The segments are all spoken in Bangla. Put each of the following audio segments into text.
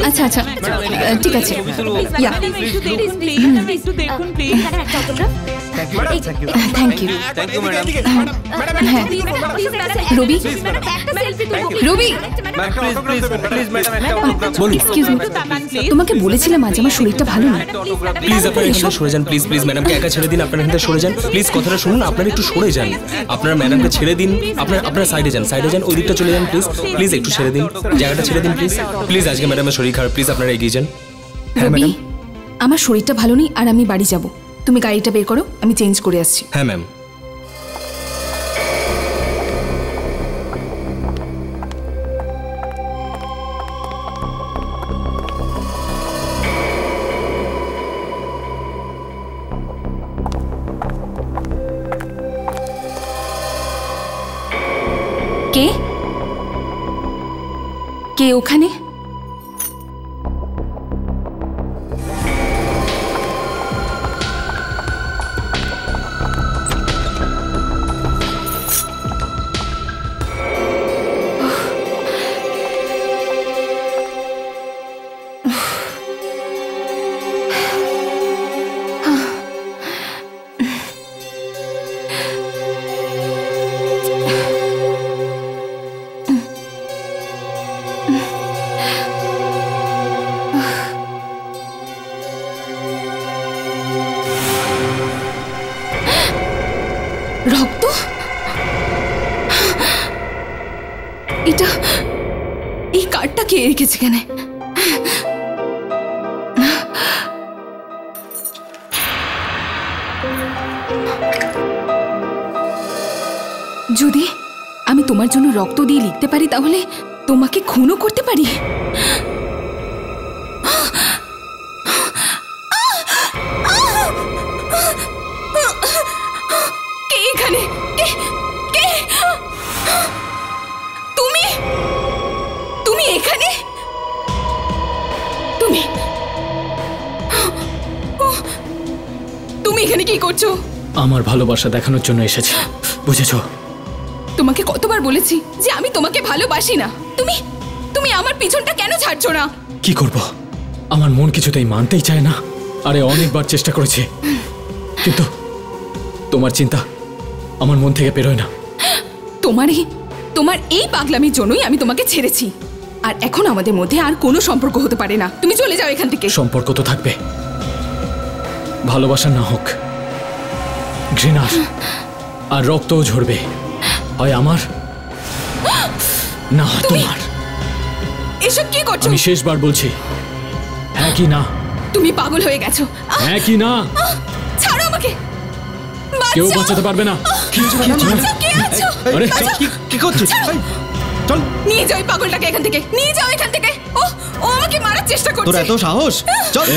আচ্ছা আচ্ছা ঠিক আছে। Thank you. হ্যাঁ রবি, রবি এক্সকিউজ মি, তোমাকে বলেছিলাম আজ আমার শরীরটা ভালো না। প্লিজ আপনারা এখানে সরে যান, প্লিজ প্লিজ ম্যাডামকে একা ছেড়ে দিন, আপনারা এখানে সরে যান প্লিজ, কথাটা শুনুন, আপনারা একটু সরে যান, আপনারা ম্যাডামকে ছেড়ে দিন, আপনারা সাইডে যান, ওই দিকটা চলে যান প্লিজ, প্লিজ একটু ছেড়ে দিন, জায়গাটা ছেড়ে দিন প্লিজ, প্লিজ আজকে ম্যাডামের শরীর খারাপ, প্লিজ আপনারা এগিয়ে যান। হ্যাঁ ম্যাডাম, আমার শরীরটা ভালো নেই আর আমি বাড়ি যাব, তুমি গাড়িটা বের করো, আমি চেঞ্জ করে আসছি। হ্যাঁ ম্যাম। কে কে ওখানে? রক্ত? এটা এই কার্ডটা কে রেখেছে কেন? যদি আমি তোমার জন্য রক্ত দিয়ে লিখতে পারি তাহলে তোমাকে খুনও করতে পারি। এখানে কি করছো? আমার ভালোবাসা দেখানোর জন্য এসেছি, বুঝেছো? তোমাকে কতবার বলেছি যে আমি তোমাকে ভালোবাসি না। তুমি আমার পিছনটা কেন ছাড়ছো না? কি করব, আমার মন কিছুতেই মানতেই চায় না। আরে অনেকবার চেষ্টা করেছি, কিন্তু তোমার চিন্তা আমার মন থেকে বেরোয় না। তোমার এই পাগলামির জন্যই আমি তোমাকে ছেড়েছি, আর এখন আমাদের মধ্যে আর কোনো সম্পর্ক হতে পারে না। তুমি চলে যাও এখান থেকে। সম্পর্ক তো থাকবে, ভালোবাসা না হোক, ঘৃণা আর রক্তও ঝরবে, হয় আমার না তোমার। এসব কি করছো? আমি শেষবার বলছি, হ্যাঁ কি না? তুমি পাগল হয়ে গেছো। হ্যাঁ কি না? ছাড়ো আমাকে, কেউ বাঁচাতে পারবে না। কি করছিস? চল নিয়ে যাও পাগলটাকে এখান থেকে, নিয়ে যাও এখান থেকে। ও আমাকে মারার চেষ্টা করছে। তোর এত সাহস? চল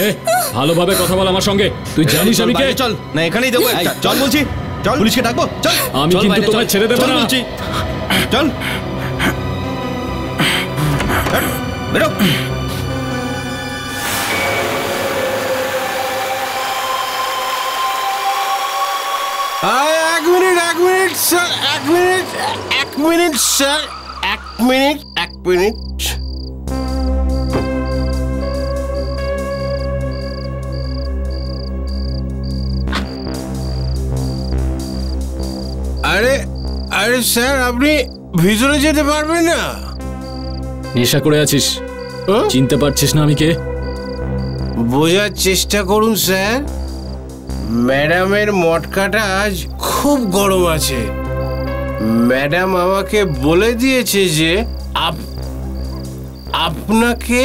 ভালোভাবে কথা বল আমার সঙ্গে। তুই জানিস আমি কে? চল না, এখানেই দেবো। চল বলছি, চল পুলিশকে ডাকবো। চল, আমি কিন্তু তোমায় ছেড়ে দেবো না। চল বেরো। এক মিনিট স্যার, এক মিনিট স্যার, এক মিনিট। আরে স্যার, আপনি ভিতরে যেতে পারবেন না? নেশা করে আছিস, চিনতে পারছিস না আমি কে? বোঝার চেষ্টা করুন স্যার, ম্যাডামের মটকাটা আজ খুব গরম আছে। ম্যাডাম আমাকে বলে দিয়েছে যে আপনাকে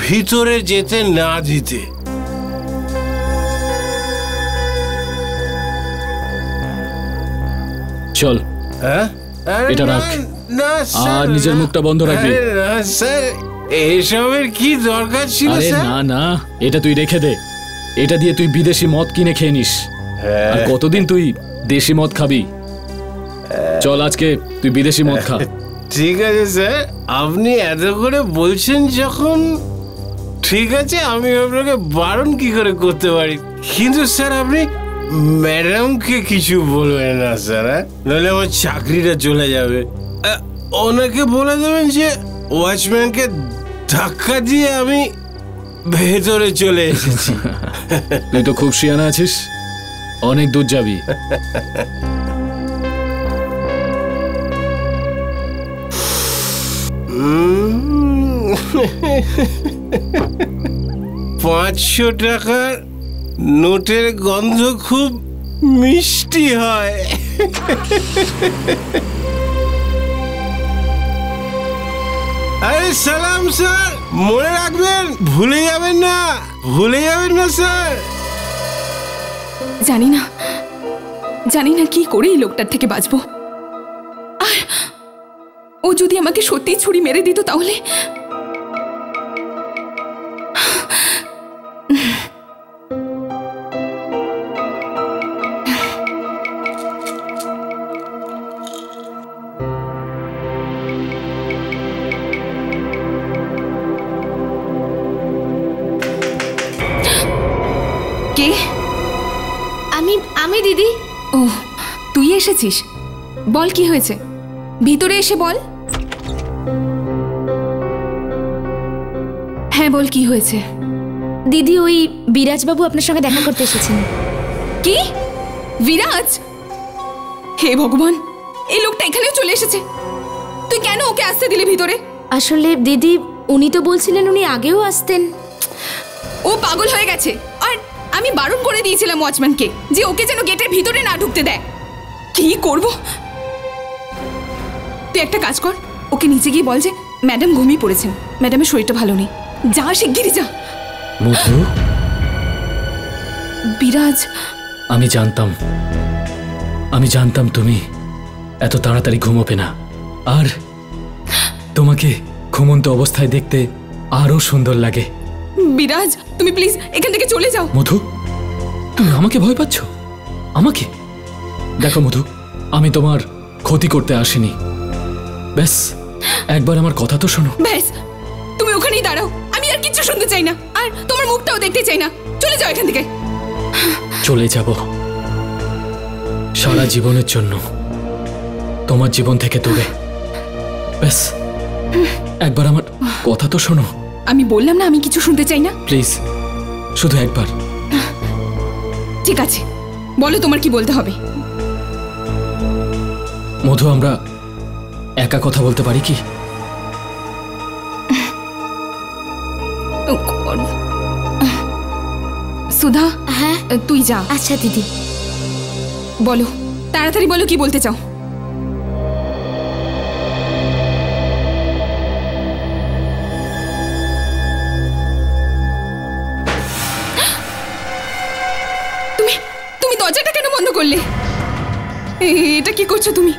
ভিতরে যেতে না দিতে। চল, হ্যাঁ এটা রাখ, না আর নিজের মুখটা বন্ধ রাখবি। না স্যার, এসবের কি দরকার ছিল? না না, এটা তুই রেখে দে, এটা দিয়ে তুই বিদেশি মদ কিনে খেয়ে নিস। আর কতদিন তুই দেশি মদ খাবি? চল আজকে তুই বিদেশি মদ খা। ঠিক আছে স্যার, আপনি এত করে বলছেন যখন, ঠিক আছে, আমি আপনাকে বারণ কি করে করতে পারি। কিন্তু স্যার আপনি ম্যাডামকে কিছু বলবেন না স্যার, নইলে আমার চাকরিটা চলে যাবে। ওনাকে বলে দেবেন যে ওয়াচম্যানকে ধাক্কা দিয়ে আমি ভেতরে চলে এসেছি। তুই তো খুব শিয়ানা আছিস, অনেক দূর যাবি। 500 টাকার নোটের গন্ধ খুব মিষ্টি হয়। আরে সালাম স্যার, মনে রাখবেন, ভুলে যাবেন না, ভুলে যাবেন না স্যার। জানি না কি করে এই লোকটার থেকে বাঁচবো। আর ও যদি আমাকে সত্যি ছুরি মেরে দিত তাহলে। কে? আমি দিদি। ও, তুই এসেছিস? বল কি হয়েছে, ভিতরে এসে বল। হ্যাঁ বল কি হয়েছে। দিদি, ওই বিরাজবাবু আপনার সঙ্গে দেখা করতে এসেছেন। কি? বিরাজ? হে ভগবান, এই লোকটা এখানেও চলে এসেছে। তুই কেন ওকে আসতে দিলি ভিতরে? আসলে দিদি, উনি তো বলছিলেন উনি আগেও আসতেন। ও পাগল হয়ে গেছে। আর আমি বারণ করে দিয়েছিলাম ওয়াচম্যানকে যে ওকে যেন গেটের ভিতরে না ঢুকতে দেয়। কি করব? তুই একটা কাজ কর, ওকে নিচে গিয়ে বল যে ম্যাডাম ঘুমিয়ে পড়েছেন, ম্যাডামের শরীরটা ভালো নেই। যা, শিগগিরই যা। মধু, বিরাজ, আমি জানতাম তুমি এত তাড়াতাড়ি ঘুমোবে না, আর তোমাকে ঘুমন্ত অবস্থায় দেখতে আরো সুন্দর লাগে। বিরাজ, তুমি প্লিজ এখান থেকে চলে যাও। মধু, তুমি আমাকে ভয় পাচ্ছ? আমাকে? দেখো মধু, আমি তোমার ক্ষতি করতে আসিনি। ব্যাস একবার আমার কথা তো শোনো। ব্যাস, তুমি ওখানেই দাঁড়াও, আমি আর কিচ্ছু শুনতে চাই না, আর তোমার মুখটাও দেখতে চাই না। চলে যাও এখান থেকে। চলে যাব সারা জীবনের জন্য, তোমার জীবন থেকে দূরে। ব্যাস একবার আমার কথা তো শোনো। আমি বললাম না আমি কিছু শুনতে চাই না। প্লিজ, শুধু একবার। ঠিক আছে, বলো তোমার কি বলতে হবে। মধু, আমরা একা কথা বলতে পারি কি? সুধা, হ্যাঁ তুই যা। আচ্ছা দিদি। বলো, তাড়াতাড়ি বলো কি বলতে চাও। তুমি দরজাটা কেন বন্ধ করলে? এটা কি করছো তুমি?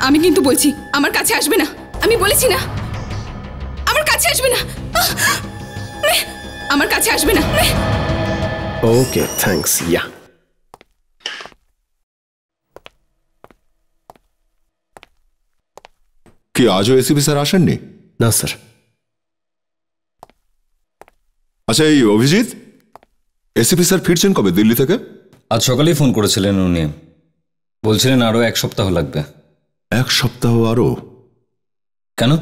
আমি কিন্তু বলছি আমার কাছে আসবে না। আমি বলেছি না আমার কাছে আসবে না। আমার কাছে আসবে না। ওকে, থ্যাঙ্কস। ইয়া, কি আজও এসিপি স্যার আসেননি? না স্যার। আচ্ছা, এই অভিজিৎ, এসিপি স্যার ফিরছেন কবে দিল্লি থেকে? আজ সকালেই ফোন করেছিলেন উনি, বলছিলেন আরো 1 সপ্তাহ লাগবে। 1 সপ্তাহ আরো? কেন,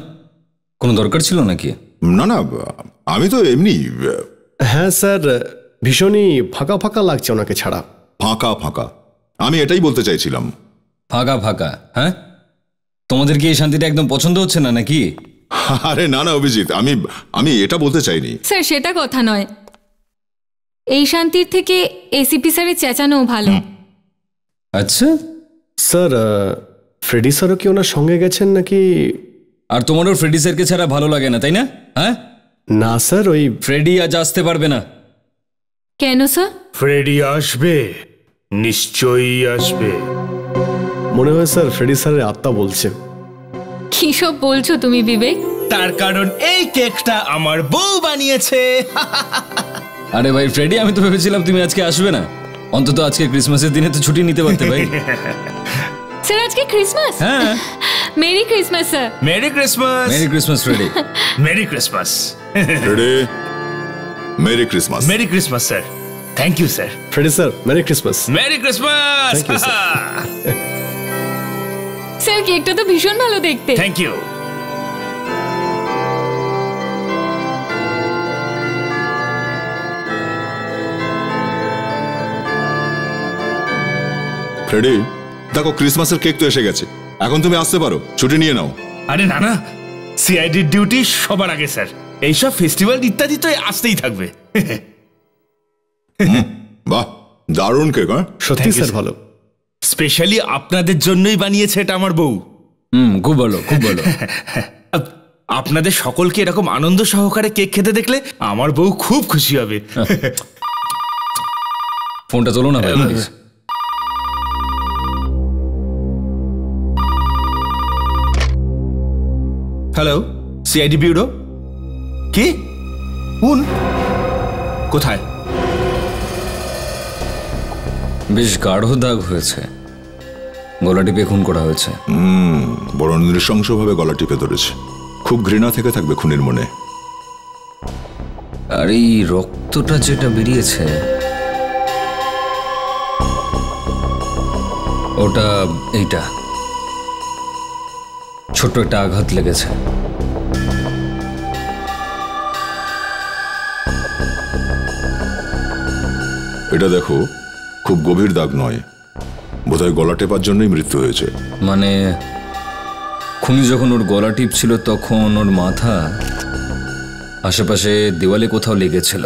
কোনো দরকার ছিল নাকি? না না, আমি তো এমনি। হ্যাঁ স্যার, ভীষণই ফাঁকা ফাঁকা লাগছে ওনাকে ছাড়া। ফাঁকা ফাঁকা, আমি এটাই বলতে চাইছিলাম। ফাঁকা ফাঁকা? হ্যাঁ, তোমাদের কি এই শান্তিটা একদম পছন্দ হচ্ছে না নাকি? আরে না না অভিজিৎ, আমি এটা বলতে চাইনি। স্যার, সেটা কথা নয়। এই শান্তির থেকে এসিপি স্যারের চেঁচানো ভালো। আচ্ছা স্যার, ফ্রেডি স্যারও কি ওনার সঙ্গে গেছেন নাকি? আর তোমারও ফ্রেডি স্যারকে ছাড়া ভালো লাগে না, তাই না? হ্যাঁ না স্যার, ওই ফ্রেডি আজ আসতে পারবে না। কেন স্যার? ফ্রেডি আসবে, নিশ্চয়ই আসবে। মনে হয় স্যার ফ্রেডি স্যারের আত্মা বলছে। কি সব বলছো তুমি বিবেক? তার কারণ এই কেকটা আমার বউ বানিয়েছে। আরে ভাই ফ্রেডি, আমি তো ভেবেছিলাম তুমি আজকে আসবে না। অন্তত আজকে ক্রিসমাসের দিনে তো ছুটি নিতে পারতে ভাই। স্যার, আজকে ক্রিসমাস? হ্যাঁ। Merry Christmas sir. Merry Christmas. Merry Christmas Freddie. Merry Christmas. Ready? Merry Christmas. Merry Christmas sir. Thank you sir. Freddie sir, merry Christmas. Merry Christmas. Thank you, sir. Sir, আর কেকটা তো ভীষণ ভালো দেখতে। Thank you. ফ্রেডি, দেখো ক্রিসমাসের কেক তো এসে গেছে, এখন তুমি আসতে পারো, ছুটি নিয়ে নাও। আরে না না, সিআইডির ডিউটি সবার আগে স্যার। এইসব ফেস্টিভ্যাল ইত্যাদি তো আসতেই থাকবে। বাহ, দারুণ কেক। সত্যি স্যার ভালো। স্পেশালি আপনাদের জন্যই বানিয়েছে এটা আমার বউ। খুব ভালো, খুব ভালো। আপনাদের সকলকে এরকম আনন্দ সহকারে কেক খেতে দেখলে আমার বউ খুব খুশি হবে। ফোনটা তোলো না ভাই প্লিজ। Hello, CID bureau. কি? কোন? কোথায়? বেশ গাঢ় দাগ হয়েছে, গলা টিপে খুন করা হয়েছে। বড় নৃশংসভাবে গলা টিপে ধরেছে। খুব ঘৃণা থেকে থাকবে খুনির মনে। আর এই রক্তটা যেটা বেরিয়েছে ওটা এইটা ছোট্ট একটা আঘাত লেগেছে। এটা দেখো, খুব গভীর দাগ নয়, বোধহয় গলা টেপার জন্যই মৃত্যু হয়েছে। মানে খুনি যখন ওর গলা টিপছিল তখন ওর মাথা আশেপাশে দেওয়ালে কোথাও লেগেছিল।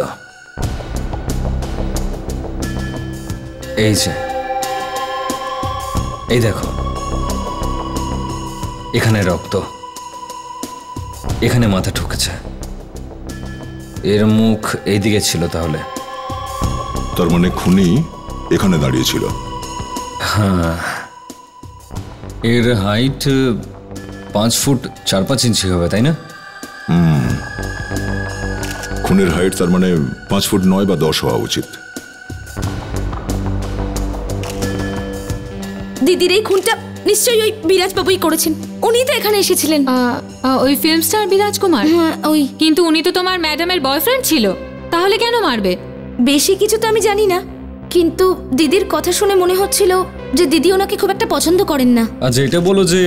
এই যে, এই দেখো, এখানে রক্ত, এখানে মাথা ঠুকেছে। এর মুখ এইদিকে ছিল তাহলে। তার মানে খুনি এখানে দাঁড়িয়েছিল। হ্যাঁ, এর হাইট 5 ফুট 4-5 ইঞ্চি হবে, তাই না? খুনের হাইট তার মানে 5 ফুট 9 বা 10 হওয়া উচিত। দিদির এই খুনটা নিশ্চয়ই ওই বিরাজ বাবুই করেছেন। উনি তো এখানে এসেছিলেন। ওই ফিল্ম স্টার বিরাজ কুমার? হ্যাঁ, ওই। কিন্তু উনি তো তোমার ম্যাডামের বয়ফ্রেন্ড ছিল, তাহলে কেন মারবে? বেশি কিছু তো আমি জানি না, কিন্তু দিদির কথা শুনে মনে হচ্ছিল যে দিদি ওনাকে খুব একটা পছন্দ করেন না। আচ্ছা, এটা বলো যে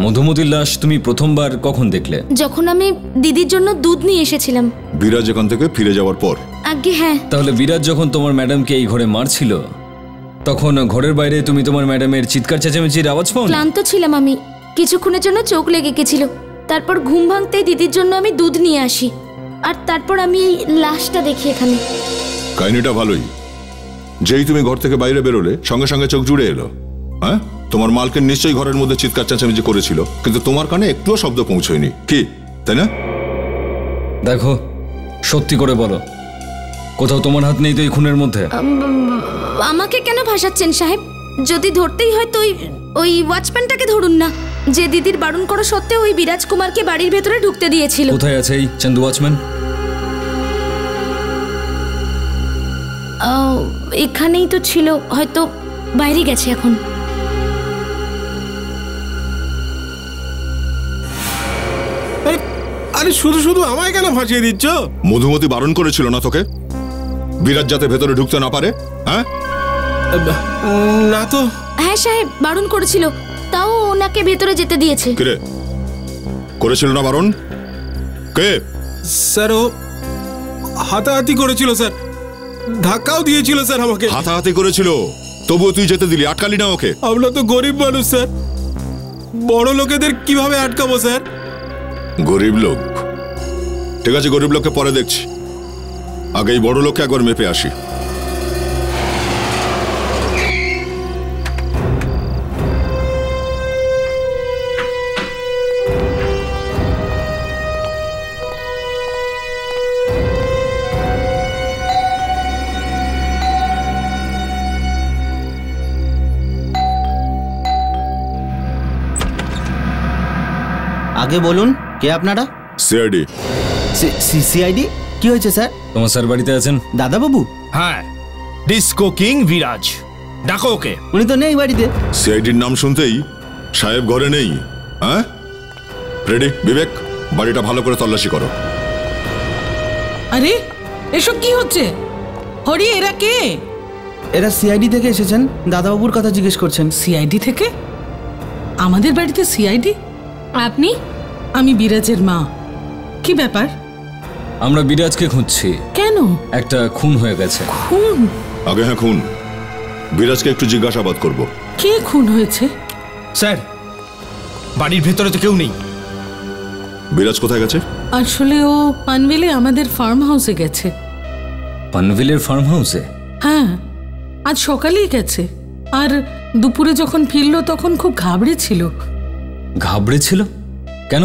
মধুমতির লাশ তুমি প্রথমবার কখন দেখলে? যখন আমি দিদির জন্য দুধ নিয়ে এসেছিলাম। বিরাজ এখান থেকে ফিরে যাওয়ার পর? আগে হ্যাঁ। তাহলে বিরাজ যখন তোমার ম্যাডামকে এই ঘরে মারছিল তখন ঘরের বাইরে তুমি তোমার ম্যাডামের চিৎকার চেঁচামেচির আওয়াজ পাও? ক্লান্ত ছিলাম আমি, কিছুক্ষণের জন্য চোখ লেগে গেছিল। তারপর ঘুম ভাঙতেই দিদির জন্য আমি দুধ নিয়ে আসি, আর তারপর আমি এই লাশটা দেখি এখানে। কাহিনীটা ভালোই। যেই তুমি ঘর থেকে বাইরে বেরোলে সঙ্গে সঙ্গে চোখ জুড়ে এলো। হ্যাঁ, তোমার মালকে নিশ্চয়ই ঘরের মধ্যে চিৎকার চেঁচামেচি করেছিল, কিন্তু তোমার কানে একটুও শব্দ পৌঁছয়নি, কি তাই না? দেখো, সত্যি করে বলো, কোথাও তোমার হাত নেই তো এই খুনের মধ্যে? আমাকে কেন ভাসাচ্ছেন সাহেব? যদি ধরতেই হয় তো ওই ওয়াচম্যানটাকে ধরুন না, যে দিদির বারণ করা সত্ত্বেও ওই বিরাজ কুমারকে বাড়ির ভেতরে ঢুকতে দিয়েছিল। কোথায় আছে এই চন্দু ওয়াচম্যান? এখানেই তো ছিল, হয়তো বাইরে গেছে এখন। আরে শুধু শুধু আমায় কেন ফাঁসিয়ে দিচ্ছ? মধুমতি বারণ করেছিল না তোকে বিরাজ যাতে ভেতরে ঢুকতে না পারে? হ্যাঁ না তো। হ্যাঁ সাহেব, বারণ করেছিল, তাও ওনাকে ভেতরে যেতে দিয়েছে। কিরে, করেছিল না বারণ? কে? স্যার ও হাতাহাতি করেছিল স্যার, ধাক্কাও দিয়েছিল স্যার আমাকে। হাতাহাতি করেছিল, তবুও তুই যেতে দিলি, আটকালি না ওকে? আমরা তো গরিব মানুষ স্যার, বড় লোকেদের কিভাবে আটকাবো স্যার? গরিব লোক? ঠিক আছে, গরিব লোককে পরে দেখছি, আগে এই বড় লোককে একবার মেপে আসি। আগে বলুন, কে আপনারা? সিআইডি। সিআইডি? কি হয়েছে স্যার? তোমার স্যার বাড়িতে আছেন? দাদা বাবু? হ্যাঁ, ডিস্কো কিং বিরাজ, ডাকো ওকে। উনি তো নেই বাড়িতে। সিআইডির নাম শুনতেই সাহেব ঘরে নেই? হ্যাঁ, রেডি? বিবেক, বাড়িটা ভালো করে তল্লাশি করো। আরে এসব কি হচ্ছে? হরি, এরা কে? এরা সিআইডি থেকে এসেছেন, দাদাবাবুর কথা জিজ্ঞেস করছেন। সিআইডি থেকে? আমাদের বাড়িতে সিআইডি? আপনি? আমি বিরাজের মা। কি ব্যাপার? আমরা বিরাজকে খুঁজছি। কেন? একটা খুন হয়ে গেছে। খুন? আগে হ্যাঁ খুন। বিরাজকে একটু জিজ্ঞাসাবাদ করব। কে খুন হয়েছে? স্যার, বাড়ির ভেতরে তো কেউ নেই। বিরাজ কোথায় গেছে? আসলে ও পানভেলে আমাদের ফার্ম হাউসে গেছে। পানভেলের ফার্ম হাউসে? হ্যাঁ, আজ সকালেই গেছে। আর দুপুরে যখন ফিরলো তখন খুব ঘাবড়েছিল। ঘাবড়েছিল? কেন?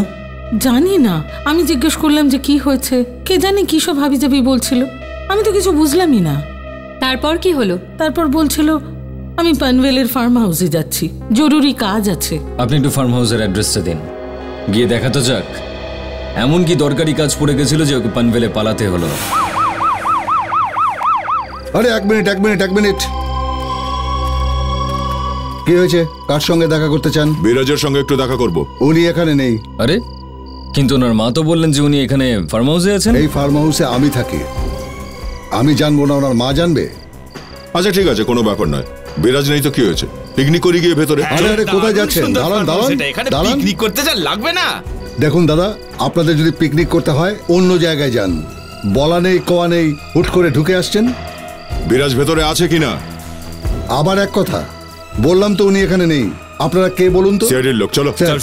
জানি না, আমি জিজ্ঞেস করলাম যে কি হয়েছে। কে জানে কি সব হাবিজাবি বলছিল, আমি তো কিছু বুঝলামই না। তারপর কি হলো? তারপর বলছিল আমি পানভেলের ফার্ম হাউসে যাচ্ছি, জরুরি কাজ আছে। আপনি একটু ফার্ম হাউসের অ্যাড্রেসটা দিন, গিয়ে দেখা তো যাক। এমন কি দরকারি কাজ পড়ে গেছিল যে ওকে পানভেলে পালাতে হলো? আরে এক মিনিট। কি হয়েছে? কার সঙ্গে দেখা করতে চান? বিরাজের সঙ্গে একটু দেখা করব। উনি এখানে নেই। আরে, কিন্তু ওনার মা তো বললেন যে উনি এখানে ফার্ম হাউসে আছেন। এই ফার্ম হাউসে আমি থাকি, আমি জানবো না ওনার মা জানবে? আচ্ছা ঠিক আছে, কোনো ব্যাপার নয়। বিরাজ নেই তো কি হয়েছে? পিকনিক করে গিয়ে ভেতরে। আরে কোথায় যাচ্ছেন? দাঁড়ান। পিকনিক করতে যান, লাগবে না। দেখুন দাদা, আপনাদের যদি পিকনিক করতে হয় অন্য জায়গায় যান। বলা নেই কোয়া নেই, হুট করে ঢুকে আসছেন। বিরাজ ভেতরে আছে কিনা? আবার এক কথা, বললাম তো উনি এখানে নেই। আপনারা কে বলুন তো? সিআইডির লোক। চলো স্যার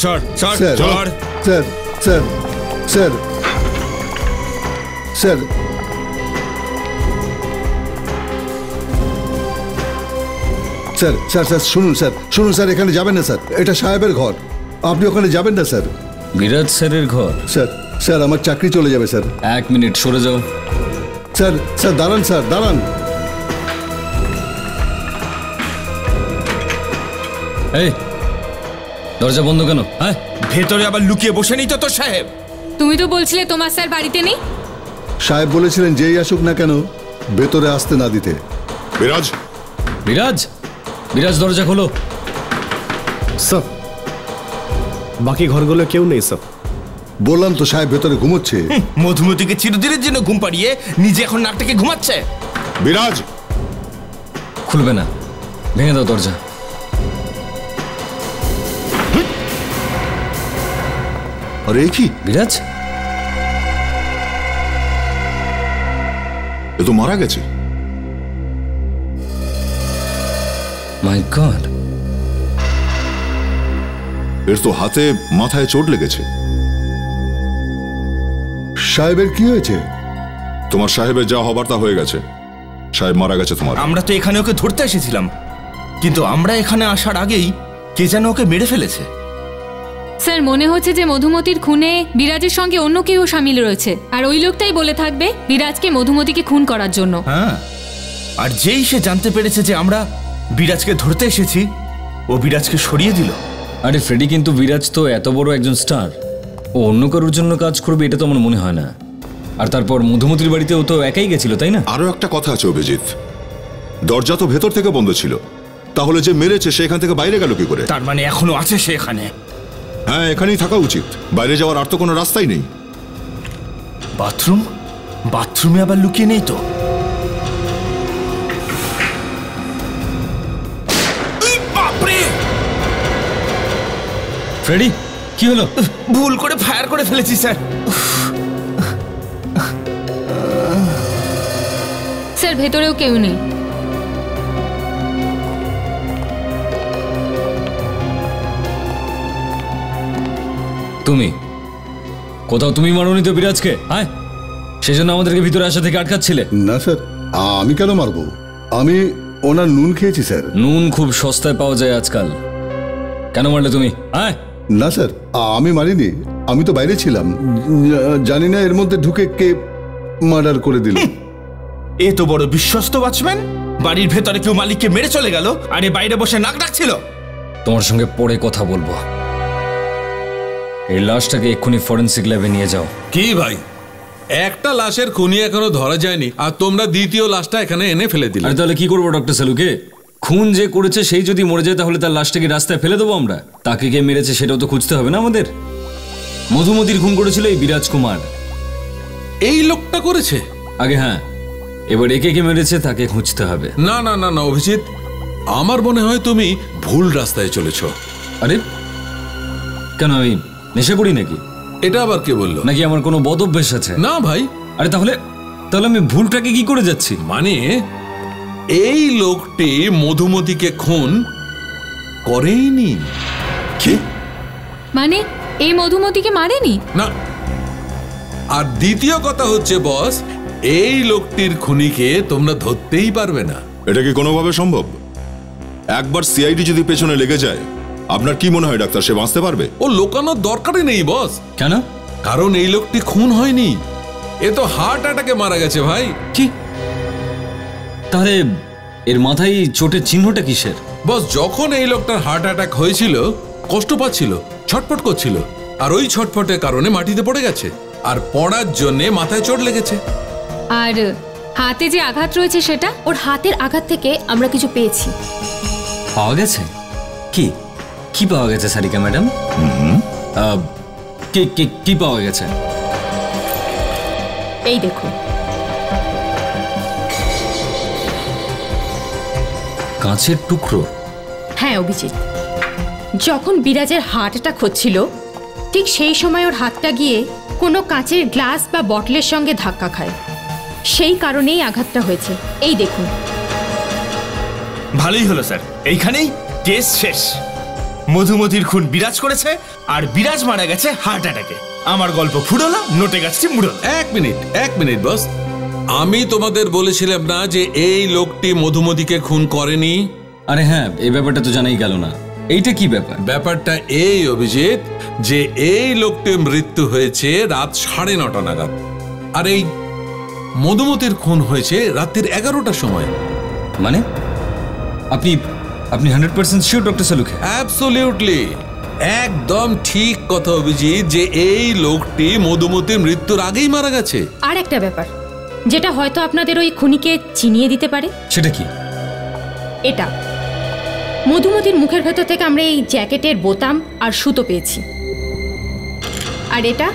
স্যার শুনুন স্যার, এখানে যাবেন না স্যার, এটা সাহেবের ঘর। আপনি ওখানে যাবেন না স্যার। বিরাজ স্যারের ঘর? স্যার আমার চাকরি চলে যাবে স্যার। এক মিনিট সরে যাও। স্যার দাঁড়ান। এই দরজা বন্ধ কেন? হ্যাঁ, ভেতরে আবার লুকিয়ে বসে নেই তো তোর সাহেব? তুমি তো বলছিলে তোমার স্যার বাড়িতে নেই। সাহেব বলেছিলেন যেই আসুক না কেন ভেতরে আসতে না দিতে। বিরাজ দরজা খোলো। স্যার, বাকি ঘরগুলো কেউ নেই স্যার। বললাম তো সাহেব ভেতরে ঘুমোচ্ছে। মধুমতিকে চিরদিনের জন্য ঘুম পাড়িয়ে নিজে এখন নাকটাকে ঘুমাচ্ছে। বিরাজ খুলবে না, ভেঙে দাও দরজা। আরে কি বিরাজ? এ তো মারা গেছে। মাই গড, এর তো হাতে মাথায় চোট লেগেছে। সাহেবের কি হয়েছে? তোমার সাহেবের যা হবার তা হয়ে গেছে। সাহেব মারা গেছে তোমার। আমরা তো এখানে ওকে ধরতে এসেছিলাম, কিন্তু আমরা এখানে আসার আগেই কে যেন ওকে মেরে ফেলেছে। স্যার, মনে হচ্ছে যে মধুমতির খুনে বিরাজের সঙ্গে অন্য কেউ শামিল রয়েছে, আর ওই লোকটাই বলে থাকবে বিরাজকে মধুমতিকে খুন করার জন্য। হ্যাঁ, আর যেই সে জানতে পেরেছে যে আমরা বিরাজকে ধরতে এসেছি, ও বিরাজকে সরিয়ে দিল। আরে ফ্রেডি, কিন্তু বিরাজ তো এত বড় একজন স্টার, ও অন্য কারোর জন্য কাজ করবে এটা তো আমার মনে হয় না। আর তারপর মধুমতির বাড়িতে ও তো একাই গেছিল, তাই না? আরো একটা কথা আছে অভিজিৎ, দরজা তো ভেতর থেকে বন্ধ ছিল, তাহলে যে মেরেছে সে এখান থেকে বাইরে গেল কি করে? তার মানে এখনো আছে সে এখানে? হ্যাঁ, এখানেই থাকা উচিত, বাইরে যাওয়ার আর তো কোনো রাস্তাই নেই। বাথরুমে আবার লুকিয়ে নেই তো? ফ্রেডি, কি হলো? ভুল করে ফায়ার করে ফেলেছি স্যার। স্যার, ভেতরেও কেউ নেই। তুমি কোথাও তুমি মারোনি তো বিরাজকে? হ্যাঁ, সেজন্য আমাদেরকে ভিতরে আসা থেকে আটকাচ্ছিলে? না স্যার, আমি কেন মারবো? আমি ওনার নুন খেয়েছি স্যার। নুন খুব সস্তায় পাওয়া যায় আজকাল, কেন মারলে তুমি? হ্যাঁ না স্যার, আমি মারিনি, আমি তো বাইরে ছিলাম, জানি না এর মধ্যে ঢুকে কে মার্ডার করে দিল। এ তো বড় বিশ্বস্ত ওয়াচম্যান, বাড়ির ভেতরে কেউ মালিককে মেরে চলে গেল, আর এ বাইরে বসে নাক ডাকছিল। তোমার সঙ্গে পরে কথা বলবো। এই লাশটাকে এক্ষুনি ফরেন্সিক ল্যাবে নিয়ে যাও। কি ভাই, একটা লাশের খুনি এখনো ধরা যায়নি, আর তোমরা দ্বিতীয় লাশটা এখানে এনে ফেলে দিলে। আর তাহলে কি করবো ডক্টর সালুকে? খুন যে করেছে সেই যদি মরে যায় তাহলে তার লাশটাকে রাস্তায় ফেলে দেবো আমরা? তাকে কে মেরেছে সেটাও তো খুঁজতে হবে না আমাদের? মধুমতির খুন করেছিল এই বিরাজ কুমার। এই লোকটা করেছে? আগে হ্যাঁ, এবার একে কে মেরেছে তাকে খুঁজতে হবে। না না না না অভিজিৎ, আমার মনে হয় তুমি ভুল রাস্তায় চলেছ। আরে কেন আমি নেশা করি নাকি? এটা আবার কে বললো? নাকি আমার কোনো বদ অভ্যেস আছে? না ভাই। আরে তাহলে আমি ভুলটাকে কি করে যাচ্ছি? মানে এই লোকটি মধুমতিকে খুন করেইনি। কি মানে এই মধুমতিকে মারেনি? না। আর দ্বিতীয় কথা হচ্ছে বস, এই লোকটির খুনিকে তোমরা ধরতেই পারবে না। এটা কি কোনোভাবে সম্ভব? একবার সিআইডি যদি পেছনে লেগে যায়, আপনার কি মনে হয় ডাক্তার, সে বাঁচতে পারবে? ও লোকানোর দরকারই নেই বস। কেন? কারণ এই লোকটি খুন হয়নি, এ তো হার্ট অ্যাটাকে মারা গেছে ভাই। কি? তাহলে এর মাথায় চোটের চিহ্নটা কিসের? বস, যখন এই লোকটার হার্ট অ্যাটাক হয়েছিল কষ্ট পাচ্ছিল, ছটফট করছিল, আর ওই ছটফটের কারণে মাটিতে পড়ে গেছে, আর পড়ার জন্য মাথায় চোট লেগেছে। আর হাতে যে আঘাত রয়েছে সেটা? ওর হাতের আঘাত থেকে আমরা কিছু পেয়েছি। পাওয়া গেছে? কি কি পাওয়া গেছে সারিকা ম্যাডাম? কি পাওয়া গেছে? এই দেখুন। কাঁচের টুকরো? হ্যাঁ অভিজিৎ, যখন বিরাজের হার্ট অ্যাটাক হচ্ছিল ঠিক সেই সময় ওর হাতটা গিয়ে কোনো কাঁচের গ্লাস বা বটলের সঙ্গে ধাক্কা খায়, সেই কারণেই আঘাতটা হয়েছে। এই দেখুন। ভালোই হলো স্যার, এইখানেই কেস শেষ। মধুমতির খুন বিরাজ করেছে, আর বিরাজ মারা গেছে হার্ট অ্যাটাকে। আমার গল্প ফুরোলো, নোটে গাছটি মুড়ল। এক মিনিট বস, আমি তোমাদের বলেছিলাম না যে এই লোকটি মধুমতিকে খুন করেনি? আরে হ্যাঁ, এই ব্যাপারটা তো জানাই গেল না। এইটা কি ব্যাপার? ব্যাপারটা এই অভিজিৎ, যে এই লোকটির মৃত্যু হয়েছে রাত 9:30 নাগাদ, আর এই মধুমতির খুন হয়েছে রাত্রির 11টার সময়। মানে আপনি 100% শিওর ডক্টর সালুকে? অ্যাবসলিউটলি, একদম ঠিক কথা অভিজিৎ, যে এই লোকটি মধুমতির মৃত্যুর আগেই মারা গেছে। আর একটা ব্যাপার যেটা হয়তো আপনাদের ওই খুনিকে চিনিয়ে দিতে পারে। সেটা কি? এটা মধুমতির মুখের ভেতর থেকে আমরা এই জ্যাকেটের বোতাম আর সুতো পেয়েছি, আর এটা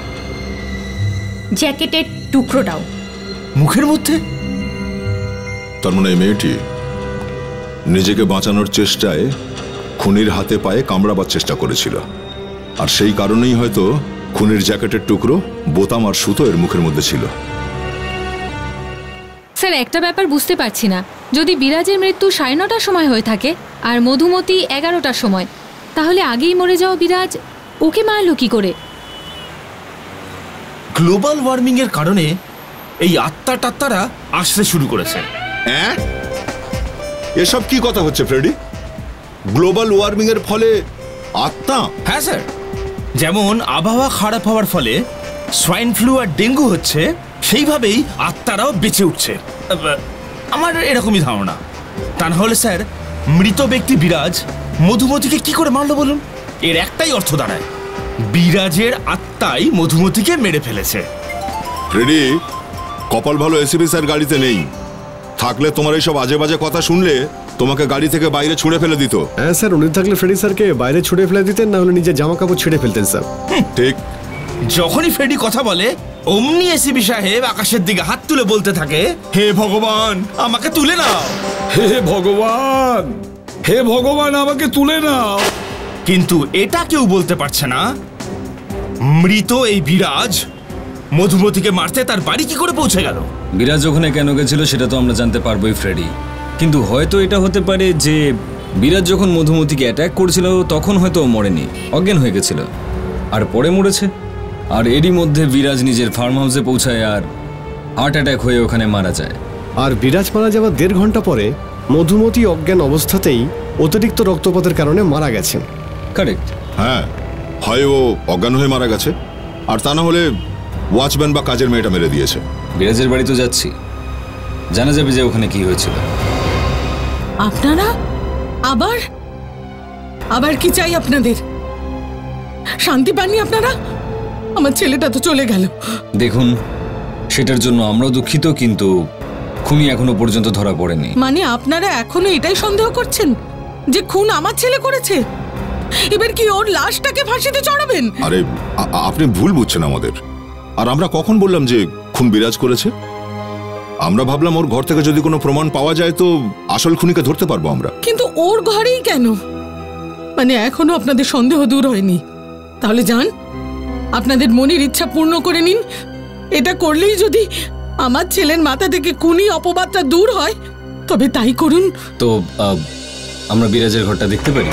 জ্যাকেটের টুকরোটাও মুখের মধ্যে। তার মানে এই মেয়েটি নিজেকে বাঁচানোর চেষ্টায় খুনির হাতে পায়ে কামড়াবার চেষ্টা করেছিল, আর সেই কারণেই হয়তো খুনির জ্যাকেটের টুকরো, বোতাম আর সুতো এর মুখের মধ্যে ছিল। স্যার, একটা ব্যাপার বুঝতে পারছি না, যদি বিরাজের মৃত্যু 9:30টার সময় হয়ে থাকে আর মধুমতি 11টার সময়, তাহলে আগেই মরে যাওয়া বিরাজ ওকে মারলো কি করে? গ্লোবাল ওয়ার্মিং এর কারণে এই আত্মা টাত্তারা আসতে শুরু করেছে। হ্যাঁ, এসব কি কথা হচ্ছে ফ্রেডি? গ্লোবাল ওয়ার্মিং এর ফলে আত্মা? হ্যাঁ স্যার, যেমন আবহাওয়া খারাপ হওয়ার ফলে সোয়াইন ফ্লু আর ডেঙ্গু হচ্ছে, সেইভাবেই আত্মারাও বেঁচে উঠছে। আমার এরকমই ধারণা। তা না হলে স্যার, মৃত ব্যক্তি বিরাজ মধুমতিকে কি করে মারলো বলুন? এর একটাই অর্থ দাঁড়ায়, বিরাজের আত্মাই মধুমতিকে মেরে ফেলেছে। ফ্রেডি, কপাল ভালো এসিপি স্যার গাড়িতে নেই, থাকলে তোমার এইসব আজে বাজে কথা শুনলে তোমাকে গাড়ি থেকে বাইরে ছুঁড়ে ফেলে দিত। হ্যাঁ স্যার, উনি থাকলে ফ্রেডি স্যারকে বাইরে ছুঁড়ে ফেলে দিতেন, না হলে নিজের জামা কাপড় ছিঁড়ে ফেলতেন স্যার। ঠিক। যখনই ফ্রেডি কথা বলে অমনি এসিপি সাহেব আকাশের দিকে হাত তুলে বলতে থাকে, হে ভগবান আমাকে তুলে নাও, হে ভগবান, হে ভগবান আমাকে তুলে নাও। কিন্তু এটা কেউ বলতে পারছে না মৃত এই বিরাজ মধুমতিকে মারতে তার বাড়ি কি করে পৌঁছে গেল। বিরাজ ওখানে কেন গেছিল সেটা তো আমরা জানতে পারবোই ফ্রেডি, কিন্তু হয়তো এটা হতে পারে যে বিরাজ যখন মধুমতিকে অ্যাটাক করছিল তখন হয়তো মরেনি, অজ্ঞান হয়ে গেছিল, আর পরে মরেছে। আর এরই মধ্যে বিরাজ নিজের ফার্ম হাউসে পৌঁছায় আর হার্ট অ্যাটাক হয়ে ওখানে মারা যায়। আর বিরাজ মারা যাওয়ার 1.5 ঘন্টা পরে মধুমতি অজ্ঞান অবস্থাতেই অতিরিক্ত রক্তপাতের কারণে মারা গেছেন। কারেক্ট। হ্যাঁ, হয় ও অজ্ঞান হয়ে মারা গেছে, আর তা না হলে ওয়াচম্যান বা কাজের মেয়েটা মেরে দিয়েছে। বিরাজের বাড়ি তো যাচ্ছি, জানা যাবে যে ওখানে কি হয়েছিল। আপনারা আবার আবার কি চাই আপনাদের? শান্তি পাননি আপনারা? আমার ছেলেটা তো চলে গেল। দেখুন, সেটার জন্য আমরাও দুঃখিত, কিন্তু খুনি এখনো পর্যন্ত ধরা পড়েনি। মানে আপনারা এখনো এটাই সন্দেহ করছেন যে খুন আমার ছেলে করেছে? এবার কি ওর লাশটাকে ফাঁসিতে চড়াবেন? আরে আপনি ভুল বুঝছেন আমাদের। আর আমরা কখন বললাম যে খুন বিরাজ করেছে? আমরা ভাবলাম ওর ঘর থেকে যদি কোনো প্রমাণ পাওয়া যায় তো আসল খুনিকে ধরতে পারবো আমরা। কিন্তু ওর ঘরেই কেন? মানে এখনো আপনাদের সন্দেহ দূর হয়নি? তাহলে যান, আপনাদের মনের ইচ্ছা পূর্ণ করে নিন। এটা করলেই যদি আমার ছেলের মাথা থেকে খুনি অপবাদটা দূর হয় তবে তাই করুন। তো আমরা বিরাজের ঘরটা দেখতে পারি?